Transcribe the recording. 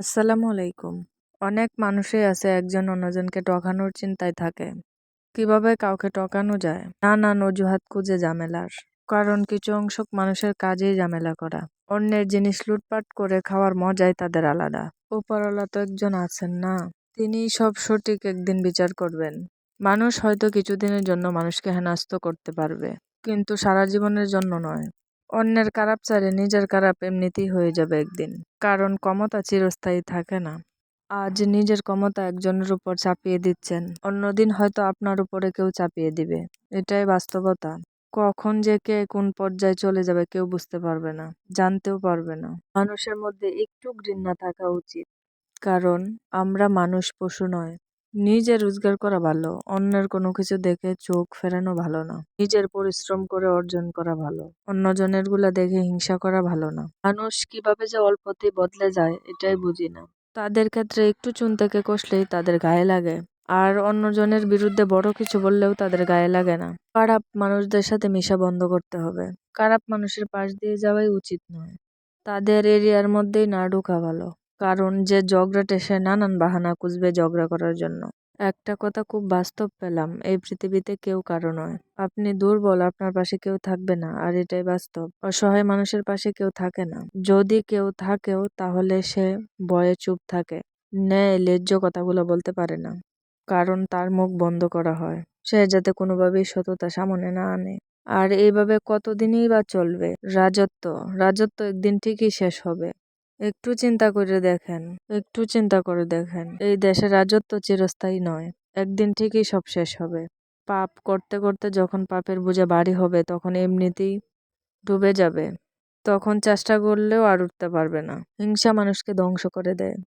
আসসালামু আলাইকুম। অনেক মানুষই আছে একজন অন্যজনকে ঠকানোর চিন্তায় থাকে। কিভাবে কাউকে ঠকানো যায়? নানান অজুহাত খুঁজে ঝামেলার। কারণ কিছু অংশ মানুষের কাজেই ঝামেলা করা। অন্যের জিনিস লুটপাট করে খাওয়ার মজাই তাদের আলাদা। উপরওয়ালা তো একজন আছেন না, তিনিই সব সঠিক একদিন বিচার করবেন। মানুষ হয়তো কিছুদিনের জন্য মানুষকে হেনস্থা করতে পারবে, কিন্তু সারা জীবনের জন্য নয়। অন্যের খারাপ চাইলে নিজের খারাপ এমনিতেই হয়ে যাবে একদিন। কারণ ক্ষমতা চিরস্থায়ী থাকে না। আজ নিজের ক্ষমতা একজনের উপর চাপিয়ে দিচ্ছেন, অন্যদিন হয়তো আপনার উপরে কেউ চাপিয়ে দিবে। এটাই বাস্তবতা। কখন যে কে কোন পর্যায়ে চলে যাবে কেউ বুঝতে পারবে না, জানতেও পারবে না। মানুষের মধ্যে একটু ঘৃণা থাকা উচিত, কারণ আমরা মানুষ, পশু নয়। নিজে রোজগার করা ভালো, অন্যের কোনো কিছু দেখে চোখ ফেরানো ভালো না। নিজের পরিশ্রম করে অর্জন করা ভালো, অন্যজনের গুলা দেখে হিংসা করা ভালো না। মানুষ কিভাবে যে অল্পতেই বদলে যায় এটাই বুঝি না। তাদের ক্ষেত্রে একটু চুন থেকে কষলেই তাদের গায়ে লাগে, আর অন্যজনের বিরুদ্ধে বড় কিছু বললেও তাদের গায়ে লাগে না। খারাপ মানুষদের সাথে মেশা বন্ধ করতে হবে। খারাপ মানুষের পাশ দিয়ে যাওয়াই উচিত নয়। তাদের এরিয়ার মধ্যেই না ঢোকা ভালো। কারণ যে ঝগড়াটে সে নানান বাহানা খুঁজবে ঝগড়া করার জন্য। একটা কথা খুব বাস্তব পেলাম, এই পৃথিবীতে কেউ কারো নয়। আপনি দুর্বল, আপনার পাশে কেউ থাকবে না, আর এটাই বাস্তব। অসহায় মানুষের পাশে কেউ থাকে না। যদি কেউ থাকেও তাহলে সে ভয়ে চুপ থাকে, ন্যায় ন্যায্য কথাগুলো বলতে পারে না। কারণ তার মুখ বন্ধ করা হয়, সে যাতে কোনোভাবেই সততা সামনে না আনে। আর এইভাবে কতদিনই বা চলবে? রাজত্ব রাজত্ব একদিন ঠিকই শেষ হবে। একটু চিন্তা করে দেখেন, একটু চিন্তা করে দেখেন, এই দেশে রাজত্ব চিরস্থায়ী নয়। একদিন ঠিকই সব শেষ হবে। পাপ করতে করতে যখন পাপের বোঝা ভারী হবে তখন এমনিতেই ডুবে যাবে। তখন চেষ্টা করলেও আর উঠতে পারবে না। হিংসা মানুষকে ধ্বংস করে দেয়।